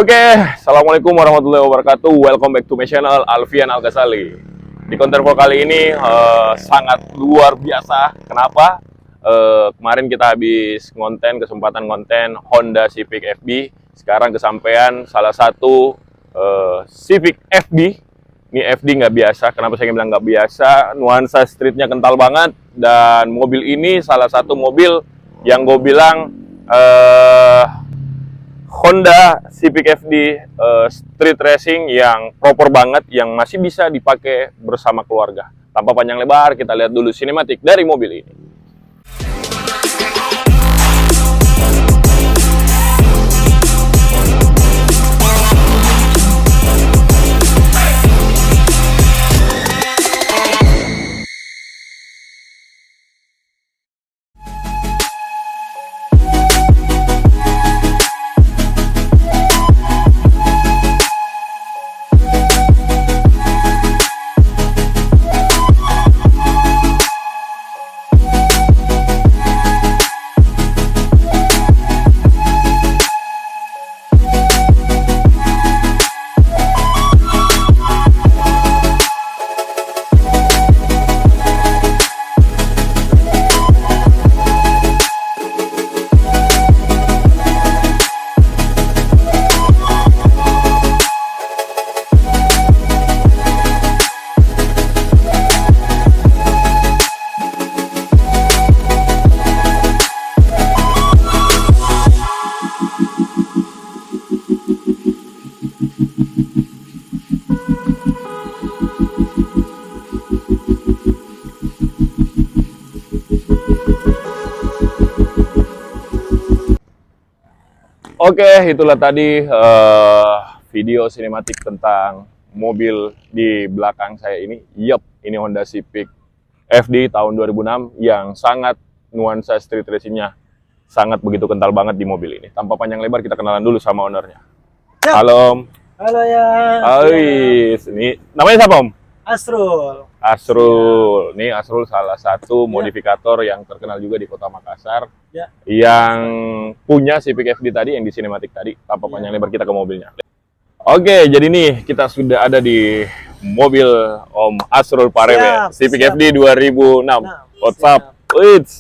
Oke, Assalamualaikum warahmatullahi wabarakatuh. Welcome back to my channel, Alfian Al-Ghazali. Di konten vlog kali ini sangat luar biasa. Kenapa? Kemarin kita habis kesempatan konten Honda Civic FB. Sekarang kesampaian salah satu Civic FB. Ini FD nggak biasa. Kenapa saya bilang nggak biasa? Nuansa streetnya kental banget. Dan mobil ini salah satu mobil yang gue bilang Honda Civic FD street racing yang proper banget, yang masih bisa dipakai bersama keluarga. Tanpa panjang lebar, kita lihat dulu sinematik dari mobil ini. Oke, itulah tadi video sinematik tentang mobil di belakang saya ini. Yup, ini Honda Civic FD tahun 2006 yang sangat nuansa street racing-nya sangat begitu kental banget di mobil ini. Tanpa panjang lebar, kita kenalan dulu sama ownernya. Ya. Halo Om. Halo ya. Hai, ini namanya siapa Om? Asrul. Asrul. Nih Asrul salah satu modifikator yang terkenal juga di Kota Makassar. Ya. Yang punya Civic FD tadi, yang di sinematik tadi. Tanpa panjang lebar, kita ke mobilnya. Oke, jadi nih kita sudah ada di mobil Om Asrul Parewe, Civic FD 2006. WhatsApp.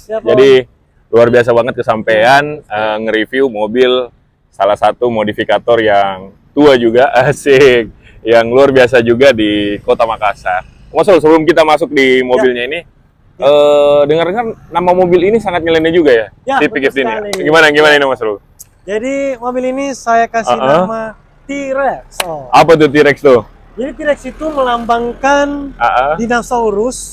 Jadi luar biasa banget kesampaian nge-review mobil salah satu modifikator yang tua juga, asik, yang luar biasa juga di Kota Makassar. Mas Rul, sebelum kita masuk di mobilnya ini, dengar-dengar nama mobil ini sangat nyeleneh juga ya, Civic FD ini. Gimana ini Mas Rul? Jadi mobil ini saya kasih nama T-Rex. Apa tuh T-Rex tuh? Jadi T-Rex itu melambangkan dinosaurus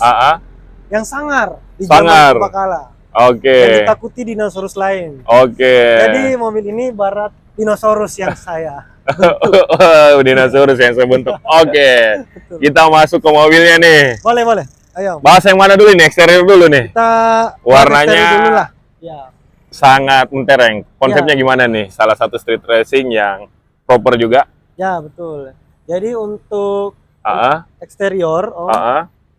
yang sangar di zaman purbakala. Oke. Dan ditakuti dinosaurus lain. Oke. Jadi mobil ini barat dinosaurus yang saya. Dinosaurus yang saya bentuk. Oke. Kita masuk ke mobilnya nih. Boleh. Ayo. Bahas yang mana dulu nih? Eksterior dulu nih. Kita warnanya dulu lah. Ya. Sangat mentereng. Konsepnya gimana nih? Salah satu street racing yang proper juga. Ya, betul. Jadi untuk eksterior,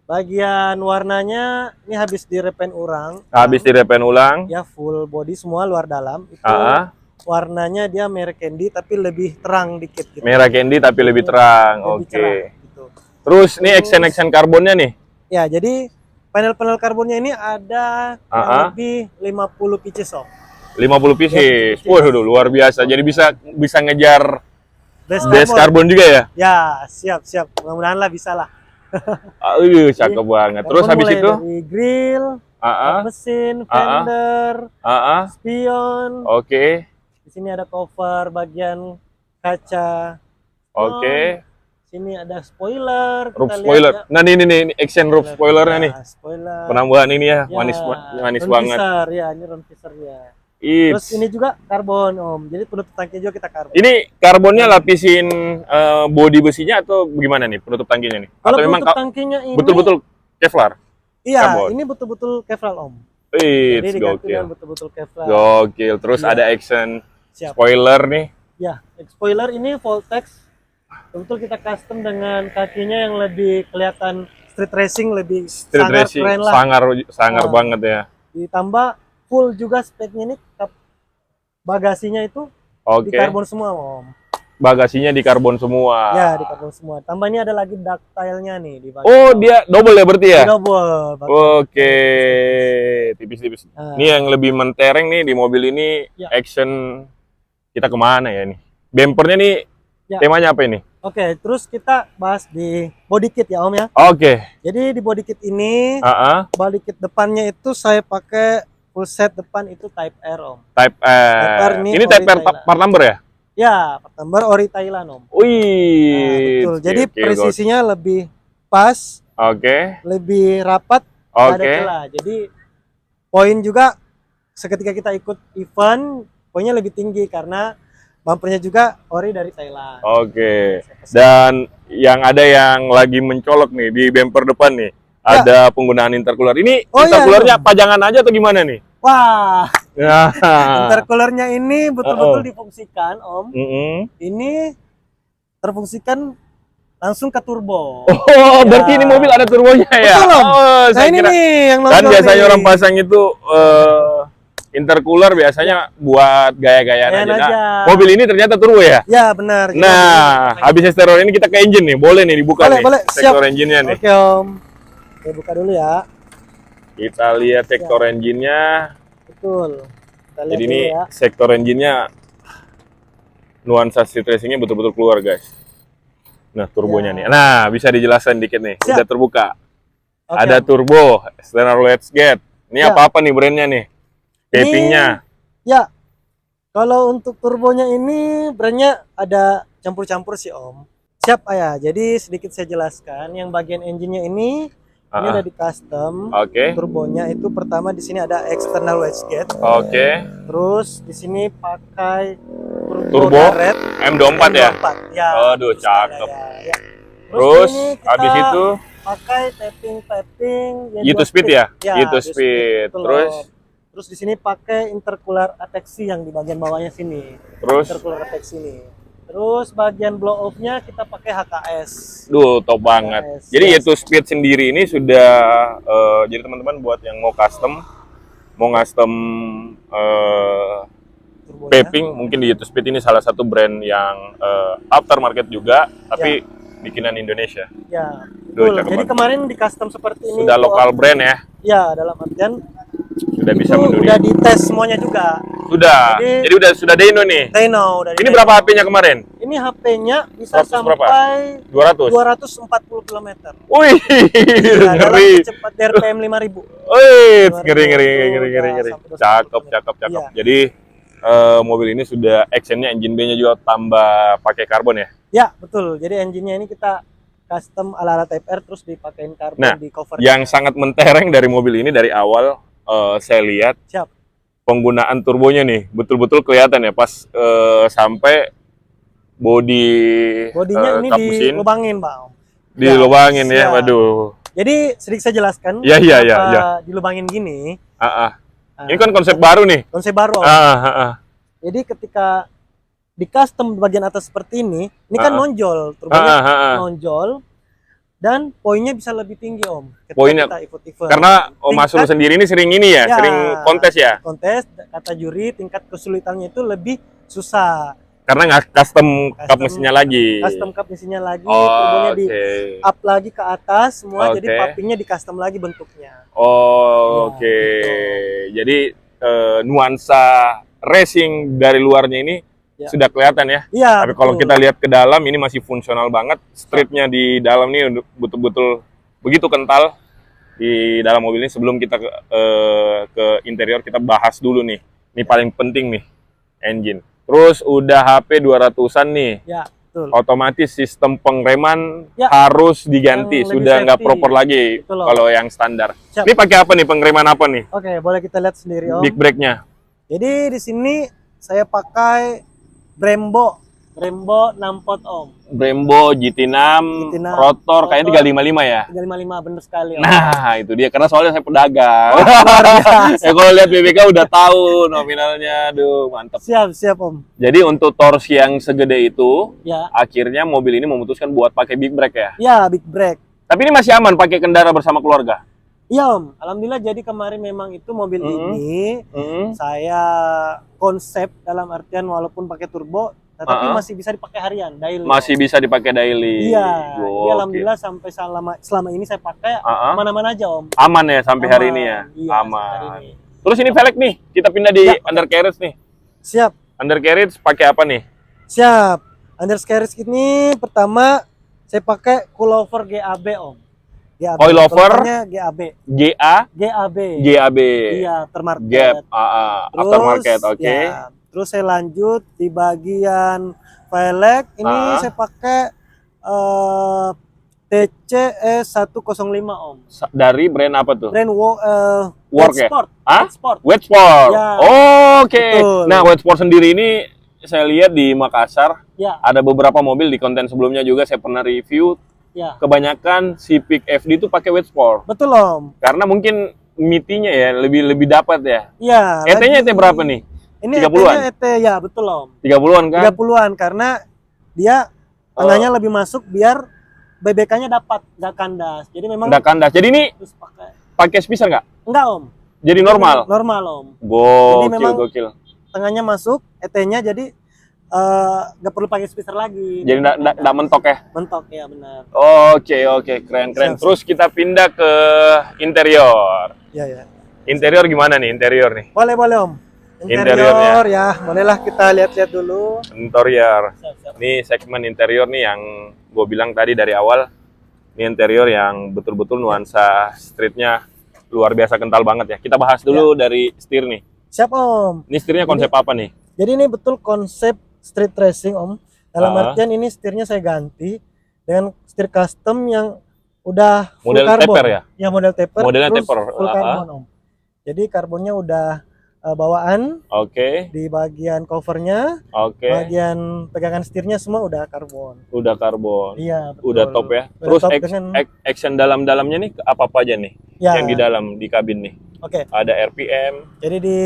bagian warnanya ini habis direpaint ulang. Habis direpaint ulang. Ya, full body semua luar dalam. Itu warnanya dia merah candy tapi lebih terang dikit gitu. Merah candy tapi lebih terang. Oke. Gitu. Terus ini action karbonnya nih. Ya, jadi panel-panel karbonnya ini ada lebih 50 pieces. 50 pieces. Waduh, luar biasa. Jadi bisa ngejar base karbon juga ya? Ya, siap. Mudah-mudahan lah bisa lah. Cakep banget. Terus habis itu dari grill, mesin, fender, spion. Oke. Di sini ada cover bagian kaca. Oke. Sini ada spoiler. Roof spoiler. Ya. Nah ini action roof spoilernya nih. Spoiler. Penambahan ini ya, manis banget. Ya, ini round visor-nya. Terus ini juga karbon Om. Jadi penutup tangki juga kita karbon. Ini karbonnya lapisin bodi besinya atau gimana nih penutup tangkinya nih? Kalau atau memang tangkinya ini betul-betul Kevlar? Iya, karbon. Ini betul-betul Kevlar Om. Jadi gokil. Betul-betul Kevlar. Gokil. Terus ada action spoiler nih. Ya, spoiler ini Voltex. Betul kita custom dengan kakinya yang lebih kelihatan street racing, lebih keren lah. Sangar banget ya. Ditambah full juga speknya ini, bagasinya itu di karbon semua Om. bagasinya di karbon semua. Ya, di karbon semua. Tambah ini ada lagi ductile-nya nih di bagian Oh, bawah. dia double ya berarti ya? Double. Oke, tipis-tipis. Nah. Ini yang lebih mentereng nih di mobil ini, Ya. action kita kemana ya nih? Bempernya nih, Ya. temanya apa ini? Oke, terus kita bahas di body kit ya Om ya. Oke, Jadi di body kit ini, body kit depannya itu saya pakai full set depan itu Type R Om. Type R R. nih, Ini Type ori R Thailand. part number ya? Ya, part number ori Thailand Om. Nah, Wih, betul. Jadi oke, presisinya lebih pas, Oke, lebih rapat, nggak ada oke. celah. Jadi poin juga seketika kita ikut event, poinnya lebih tinggi karena bumpernya juga ori dari Thailand. Oke. Dan yang ada yang lagi mencolok nih di bumper depan nih, ada penggunaan intercooler. Ini Oh, iya, intercoolernya iya. pajangan aja atau gimana nih? Wah, Nah. intercoolernya ini betul-betul difungsikan Om. Ini terfungsikan langsung ke turbo. Oh, Ya. berarti ini mobil ada turbonya ya? Betul, Om. Oh, Nah saya ini kira. nih yang Kan nonjol biasanya nih. orang pasang itu intercooler biasanya buat gaya-gayaan Gayaan aja. Nah, aja. mobil ini ternyata turbo ya? Ya benar. Jadi Nah, habis exterior ini kita ke engine nih. Boleh nih dibuka Boleh, nih. boleh. Sektor Siap. engine-nya nih. Oke Om. Saya buka dulu ya. Kita lihat sektor engine-nya. Betul. Kita lihat Jadi dulu ini ya. sektor engine-nya nuansa street racing-nya betul-betul keluar, guys. Nah, turbonya Ya. nih. Nah, bisa dijelaskan dikit nih. Siap. Udah terbuka. Oke, Ada Om. turbo, external let's get. Ini Ya. apa-apa nih brandnya nih? Tapingnya. Ya. Kalau untuk turbonya ini brandnya ada campur-campur sih Om. Siap Ayah. Jadi sedikit saya jelaskan. Yang bagian engine-nya ini udah di custom. Oke. Turbonya itu pertama di sini ada external wastegate. Oke. Terus di sini pakai Turbo red M24 ya? Ya. Aduh, terus cakep. ya. Terus ini kita habis itu pakai tapping yang U2 dua speed ya? Ya, U2 speed. betul, Terus Om. Terus di sini pakai intercooler apeksi yang di bagian bawahnya sini. terus Intercooler apeksi ini. Terus bagian blow off-nya kita pakai HKS. duh, top banget. Yes, Jadi yes. U2 speed sendiri ini sudah jadi teman-teman buat yang mau custom Turbonya. paving, mungkin di U2 speed ini salah satu brand yang aftermarket juga, tapi bikinan Indonesia. Ya, Duh, betul. cakep Jadi banget. kemarin di custom seperti ini. Sudah tuh, lokal Om. brand ya, Ya, dalam artian sudah itu bisa mendunia. udah dites semuanya juga. Sudah. Jadi- Jadi sudah Deno nih. Dino dari Ini berapa HP-nya kemarin? Ini HP-nya bisa 100 berapa? sampai 200. 240 km. Wih, Iya, dalam ngeri. kecepatan RPM 5000. Wih, 200 ngeri. udah sampai 240 Cakep. Iya. Jadi mobil ini sudah actionnya, engine bay-nya juga tambah pakai karbon ya. Ya, betul. Jadi engine-nya ini kita custom ala-ala Type R terus dipakein karbon Nah, di cover. Yang sangat mentereng dari mobil ini dari awal saya lihat Siap. penggunaan turbonya nih betul-betul kelihatan ya pas sampai Bodinya ini kap mesin dilubangin, Bang. dilubangin ya. siap. Waduh. Jadi sedikit saya jelaskan Ya, ya, ya, kenapa ya. dilubangin gini. Ah, ah. Nah, Ini kan konsep baru nih. konsep baru. Om. Ah. Jadi ketika di custom bagian atas seperti ini kan nonjol, Ah, turbonya ah, ah. nonjol dan poinnya bisa lebih tinggi Om. Ketika Poinnya- kita ikut event. Karena Om Tingkat Asrul sendiri ini sering ini ya, Ya. sering kontes ya. kontes, kata juri tingkat kesulitannya itu lebih susah. Karena nggak custom kap mesinnya lagi. Custom cup mesinnya lagi, turbonya di Oke. up lagi ke atas semua, jadi Oke. papingnya di custom lagi bentuknya. Oke. Ya, Jadi nuansa racing dari luarnya ini Ya. sudah kelihatan ya. Iya. Tapi kalau betul. kita lihat ke dalam ini masih fungsional banget. Streetnya di dalam ini betul-betul begitu kental di dalam mobil ini. Sebelum kita ke interior, kita bahas dulu nih. Ini paling penting nih, engine. Terus udah HP 200-an nih. Ya, betul. Otomatis sistem pengereman Ya. harus diganti. Yang lebih Sudah nggak safety. proper lagi Betul, Om. kalau yang standar. Siap. Ini pakai apa nih, pengereman apa nih? Oke, boleh kita lihat sendiri Om. Big brake-nya. Jadi di sini saya pakai Brembo 6 pot Om. Brembo GT6, GT6, rotor kayaknya rotor. 355 ya. 355 bener sekali Om. Nah, itu dia karena soalnya saya pedagang. Luar biasa. Ya kalau lihat BBK udah tahu nominalnya, aduh mantep. Siap Om. Jadi untuk torsi yang segede itu, Ya. akhirnya mobil ini memutuskan buat pakai big brake ya. Ya, big brake. Tapi ini masih aman pakai kendara bersama keluarga. Iya Om, alhamdulillah jadi kemarin memang itu mobil ini saya konsep dalam artian walaupun pakai turbo tetapi masih bisa dipakai harian, daily. Masih bisa dipakai daily. Iya. Jadi Gokil. alhamdulillah sampai selama ini saya pakai aman-aman aja Om. Aman ya sampai hari ini ya. Iya, Aman. hari ini. Terus ini velg nih, kita pindah di Ya. undercarriage nih. Siap. Undercarriage pakai apa nih? Siap. Undercarriage ini pertama saya pakai coilover GAB Om. GAB. Coilover? Coilovernya GAB. GAB. GAB. Iya, termarket. Gap, aftermarket, oke. Ya, terus saya lanjut di bagian velg ini saya pakai TCE 105 Om. Dari brand apa tuh? Brand Work ya? Sport. Hah? Sport. Wetsport. Ya. Oke. Betul. Nah, Wetsport sendiri ini saya lihat di Makassar Ya, ada beberapa mobil di konten sebelumnya juga saya pernah review. ya. Kebanyakan Civic FD itu pakai Wetsport. Betul Om. Karena mungkin mitinya ya lebih dapat ya. Iya. ET-nya ET berapa nih? Ini 30-an? ET ya, betul Om. 30-an kan? 30-an karena dia tengahnya lebih masuk biar BBK-nya dapat, nggak kandas. Jadi memang Udah kandas. Jadi ini terus pakai spacer nggak? enggak Om. Jadi normal? Normal Om. Gokil, memang- gokil. Tengahnya masuk, ET-nya jadi nggak perlu pakai speaker lagi. Jadi nggak mentok ya? Mentok ya benar. Oke, keren. Siap. Terus kita pindah ke interior. Ya ya. Interior gimana nih interior nih? Boleh Om. Interiornya. Interior ya, bolehlah kita lihat-lihat dulu. Interior. Siap. Ini segmen interior nih yang gue bilang tadi dari awal. Ini interior yang betul-betul nuansa streetnya luar biasa kental banget ya. Kita bahas dulu dari setir nih. Siap Om. Ini setirnya konsep apa nih? Jadi ini betul konsep street racing Om. Dalam Ah. artian ini setirnya saya ganti dengan setir custom yang udah full Model karbon. taper ya? Ya model taper. Modelnya terus taper. Full karbon Om. Jadi karbonnya udah bawaan Oke, di bagian covernya, oke. bagian pegangan setirnya semua udah karbon. Udah karbon. Iya betul. Udah top ya. Udah Terus top dengan- action dalam-dalamnya nih apa aja nih? Ya. Yang di dalam di kabin nih. Oke. Ada RPM. Jadi di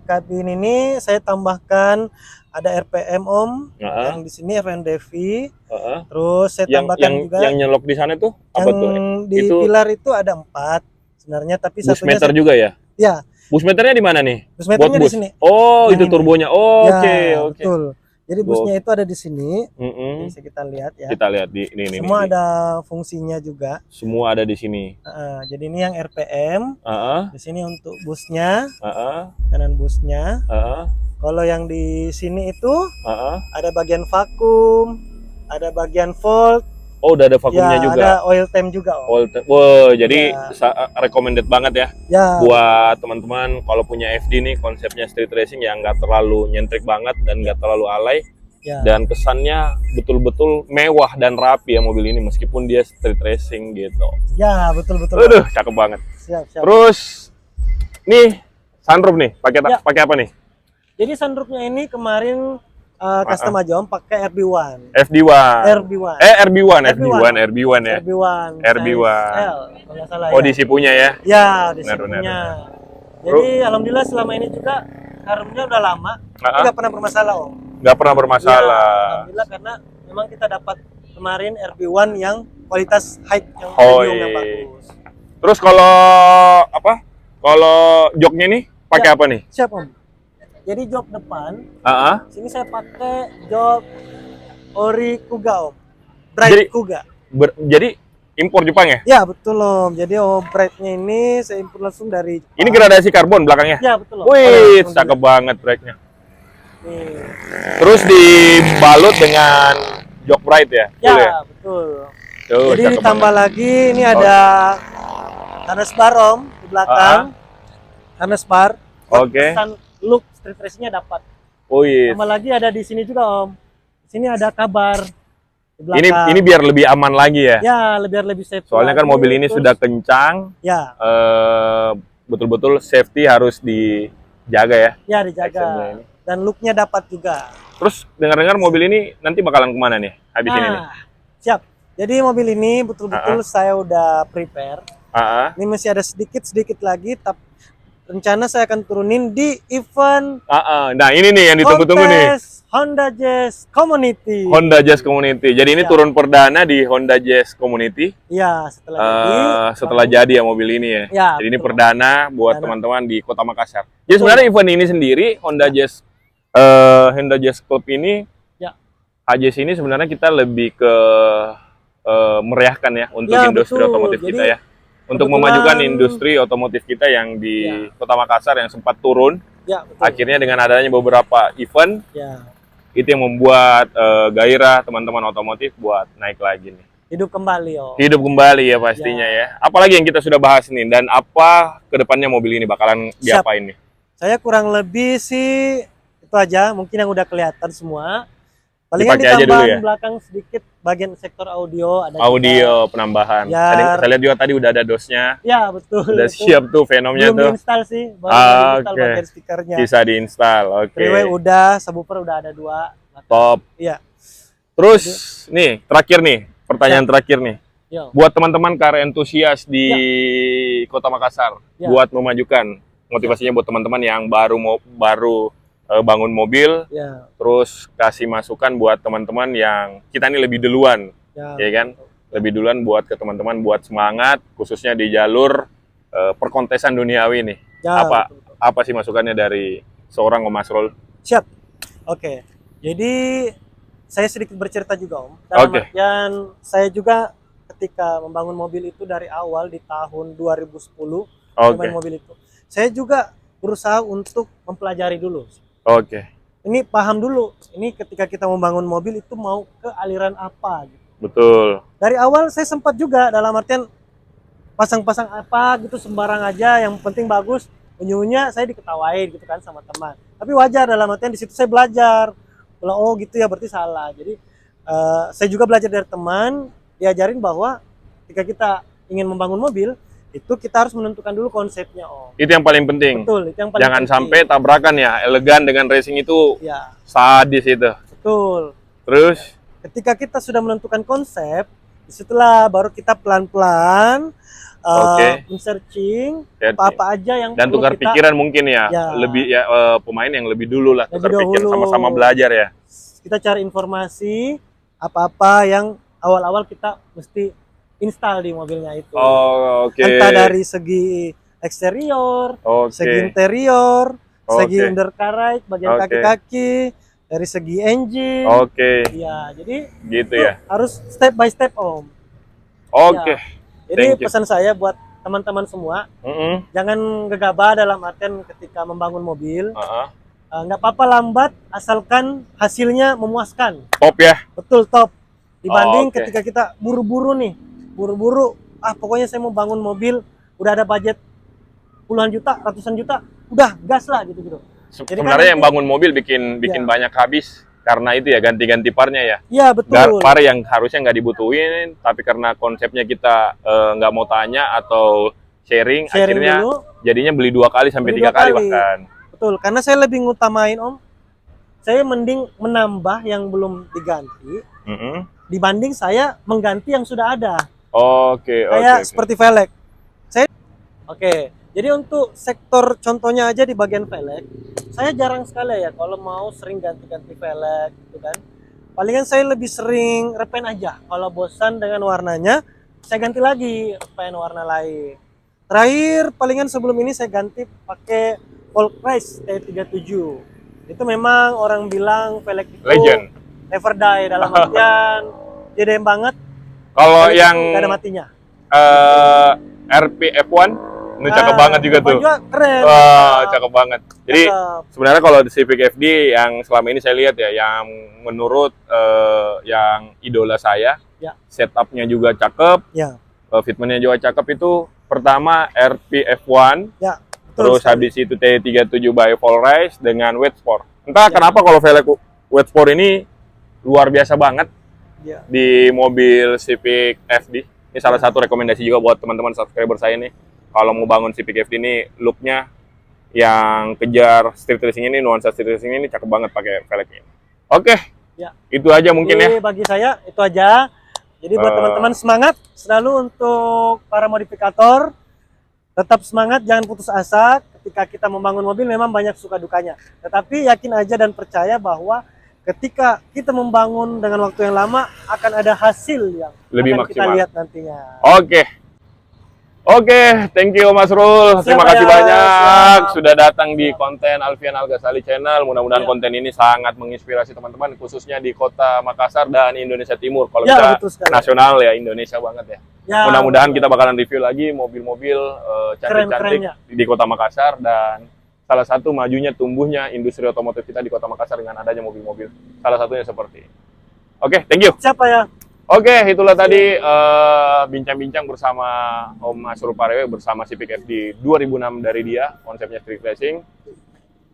kabin ini saya tambahkan ada RPM Om, Heeh, yang di sini RPM Devi, heeh. terus saya Yang tambahkan juga yang nyelok di sana tuh apa yang tuh? di Itu pilar itu ada 4 sebenarnya, tapi bus satunya meter juga ya? Ya, Bus meternya di mana nih? bus meternya Buat di bus. sini. Oh, Yang itu ini. turbonya. Oh, Ya, oke. betul. Jadi busnya itu ada di sini. Mm-mm. Bisa kita lihat ya. Kita lihat di ini Semua nih. ada fungsinya juga. Semua ada di sini. Jadi ini yang RPM, Heeh, di sini untuk busnya, heeh, kanan busnya. heeh, Kalau yang di sini itu heeh. ada bagian vakum, ada bagian volt, Oh, udah ada vakumnya ya juga. ada oil time juga Om. Wow, jadi Ya. recommended banget ya Ya, buat teman-teman kalau punya FD nih konsepnya street racing yang nggak terlalu nyentrik banget dan nggak terlalu alay ya. dan kesannya betul-betul mewah dan rapi ya mobil ini meskipun dia street racing gitu. Ya, betul. Aduh, cakep banget. Siap. Terus nih sunroof nih, pakai Ya. pakai apa nih? Jadi sunroofnya ini kemarin custom aja Om, pakai RB1. FD1. RB1. RB1 ya. RB1 ya. RB1. RB1. size L, kalau nggak salah Oh, ya. di Sipunya ya. Ya, di Benar, punya. Jadi alhamdulillah selama ini juga harumnya udah lama, Ah, nggak pernah bermasalah Om. nggak pernah Ya, bermasalah. alhamdulillah karena memang kita dapat kemarin RB1 yang kualitas high yang Oh, premium yang iya. bagus. Terus kalau apa? Kalau joknya nih pakai Ya. apa nih? Siap Om. Jadi jok depan, Ah, sini saya pakai jok Ori Kuga Om. Bright Jadi- Kuga. jadi impor Jepang ya? Ya betul Om. Jadi brake-nya ini saya impor langsung dari Jepang. Ini gradasi karbon belakangnya. Ya betul Om. Wih, Langsung cakep banget brake-nya. Nih. Terus dibalut dengan jok bright ya? Ya Full ya? betul. Tuh, Jadi cakep ditambah banget. lagi ini ada harness bar Om di belakang. Harness bar. Oke. Kesan look street racing-nya dapat. Wih, Tambah lagi ada di sini juga Om. Di sini ada kabar di ini belakang. biar lebih aman lagi ya. Ya lebih safe. Soalnya kan lagi. mobil ini Terus, sudah kencang, ya betul-betul safety harus dijaga ya. ya Actionnya dijaga ini. dan looknya dapat juga. Terus dengar-dengar mobil ini nanti bakalan kemana nih habis ini nih? Siap. Jadi mobil ini betul-betul saya udah prepare. Ah, Ini masih ada sedikit lagi, tapi rencana saya akan turunin di event Nah ini nih yang ditunggu-tunggu nih. kontes Honda Jazz Community. Honda Jazz Community. Jadi ini Ya. turun perdana di Honda Jazz Community. Ya, setelah Setelah jadi ya mobil ini ya. Ya, Jadi ini betul. perdana buat Perdana. teman-teman di Kota Makassar. Jadi sebenarnya event ini sendiri Honda Jazz Club ini HJC ini sebenarnya kita lebih ke meriahkan ya untuk Ya, industri betul. otomotif Jadi, kita ya. Untuk kebetulan- memajukan industri otomotif kita yang di Ya. Kota Makassar yang sempat turun. Ya, betul. Akhirnya dengan adanya beberapa event, Ya, itu yang membuat gairah teman-teman otomotif buat naik lagi nih. hidup kembali, Om. Hidup kembali ya pastinya ya. Apalagi yang kita sudah bahas nih, dan apa kedepannya mobil ini bakalan Siap. diapain nih? Saya kurang lebih sih itu aja, mungkin yang udah kelihatan semua. Palingan Dipakai aja dulu ditambahan ya? belakang sedikit bagian sektor audio ada Audio penambahan. Biar- Saya lihat juga tadi udah ada dosnya. Ya, betul. Udah itu. siap tuh Venomnya Belum tuh. diinstal sih, baru diinstal Oke. bagian speakernya. Bisa diinstal. Oke. Freeway udah, subwoofer udah ada 2. Top. Iya. Terus nih, terakhir nih, pertanyaan terakhir nih. Yo. Buat teman-teman car entusias di Kota Makassar, Ya. buat memajukan motivasinya buat teman-teman yang baru bangun mobil, Ya. terus kasih masukan buat teman-teman yang kita ini lebih duluan, Ya. ya kan? Lebih duluan buat ke teman-teman buat semangat, khususnya di jalur perkontesan duniawi nih. Ya, Apa betul. apa sih masukannya dari seorang Om Asrul? Siap. Oke. Jadi saya sedikit bercerita juga, Om. Dalam Oke. artian saya juga ketika membangun mobil itu dari awal di tahun 2010, Oke, membangun mobil itu. Saya juga berusaha untuk mempelajari dulu. oke, Ini paham dulu. Ini ketika kita membangun mobil itu mau ke aliran apa gitu. betul. Dari awal saya sempat juga dalam artian pasang-pasang apa gitu sembarang aja, yang penting bagus. Ujung-ujungnya saya diketawain gitu kan sama teman. Tapi wajar, dalam artian di situ saya belajar. Kalau oh gitu ya berarti salah. Jadi saya juga belajar dari teman, diajarin bahwa ketika kita ingin membangun mobil itu kita harus menentukan dulu konsepnya, Om. Itu yang paling penting. Betul, itu yang paling Jangan penting. sampai tabrakan ya. Elegan dengan racing itu Ya, sadis itu. betul. Terus, Ketika kita sudah menentukan konsep, disitulah baru kita pelan-pelan Oke. men-searching ya, apa-apa aja yang dan perlu tukar kita pikiran mungkin ya. Ya. Lebih ya pemain yang lebih dulu lah Lebih tukar pikiran, dahulu. sama-sama belajar ya. kita cari informasi apa-apa yang awal-awal kita mesti install di mobilnya itu. Oh, oke. Entah dari segi eksterior, Oke. segi interior, segi Oke. undercarriage, bagian Oke. kaki-kaki, dari segi engine. Oke, Ya, jadi gitu itu ya. harus step by step, Om. Oke. Jadi Thank you. pesan saya buat teman-teman semua, Mm-mm. jangan gegabah dalam artian ketika membangun mobil. Uh-uh. Nggak apa-apa lambat, asalkan hasilnya memuaskan. Top ya. Betul, top. Dibanding Oke. ketika kita buru-buru nih, buru-buru, pokoknya saya mau bangun mobil, udah ada budget puluhan juta, ratusan juta, udah gas lah gitu-gitu. Jadi kan Sebenarnya yang nanti- bangun mobil bikin Ya. banyak habis karena itu ya, ganti-ganti parnya ya. Iya, betul. Par yang harusnya nggak dibutuhin, tapi karena konsepnya kita nggak mau tanya atau sharing Sharing akhirnya dulu. jadinya beli 2 kali sampai Beli 3 2 kali kali. bahkan. Betul, karena saya lebih ngutamain, Om. Saya mending menambah yang belum diganti Mm-mm. dibanding saya mengganti yang sudah ada. Oke, Kayak oke. seperti velg. Oke, jadi untuk sektor contohnya aja di bagian velg, saya jarang sekali ya kalau mau sering ganti-ganti velg gitu kan. Palingan saya lebih sering repaint aja. Kalau bosan dengan warnanya, saya ganti lagi repaint warna lain. Terakhir, palingan sebelum ini saya ganti pakai Volkswagen T37. Itu memang orang bilang velg itu Legend. never die, dalam artian jadi banget. Kalau velg itu yang nggak ada matinya. RPF1 ini cakep banget juga Depan tuh. juga keren. Wah, cakep banget. Jadi Cakep. sebenarnya kalau di Civic FD yang selama ini saya lihat ya, yang menurut yang idola saya, Ya. setupnya juga cakep, Ya, fitmentnya juga cakep. Itu pertama RPF1, ya. Betul terus sekali. habis itu T37 by Volkswagen dengan Wet Sport. Entah Ya. kenapa kalau velg Wet Sport ini luar biasa banget Ya. di mobil Civic FD. Ini salah satu rekomendasi juga buat teman-teman subscriber saya nih. Kalau mau bangun Civic FD ini, looknya yang kejar street racing ini, nuansa street racing ini cakep banget pakai velg ini. Oke, Ya. itu aja mungkin ya. Jadi bagi saya itu aja. Jadi buat teman-teman semangat selalu untuk para modifikator. Tetap semangat, jangan putus asa. Ketika kita membangun mobil memang banyak suka dukanya. Tetapi yakin aja dan percaya bahwa ketika kita membangun dengan waktu yang lama akan ada hasil yang Lebih akan kita maksimal. lihat nantinya. Oke. Oke, thank you Mas Rul. Terima Siap, kasih ya. banyak Siap. sudah datang di konten Alfian Al-Ghazali Channel. Mudah-mudahan Ya. konten ini sangat menginspirasi teman-teman, khususnya di kota Makassar dan Indonesia Timur. Kalau Ya, kita betul sekali. nasional ya Indonesia banget ya. Ya, Mudah-mudahan betul. kita bakalan review lagi mobil-mobil cantik-cantik Keren-kerennya. di kota Makassar, dan salah satu majunya tumbuhnya industri otomotif kita di kota Makassar dengan adanya mobil-mobil. Salah satunya seperti ini. Oke, thank you. Siapa ya? Oke, itulah tadi bincang-bincang bersama Om Asrul Parewe bersama Civic FD 2006 dari dia, konsepnya street racing.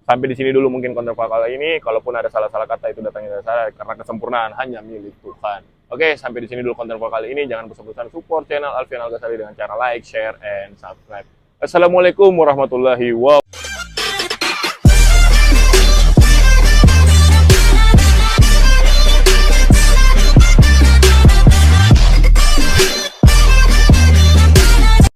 Sampai di sini dulu mungkin konten kali ini. Kalaupun ada salah-salah kata itu datangnya dari saya, karena kesempurnaan hanya milik Tuhan. Oke, sampai di sini dulu konten kali ini. Jangan bosan-bosan support channel Alfian Al-Ghazali dengan cara like, share, and subscribe. Assalamualaikum warahmatullahi wabarakatuh.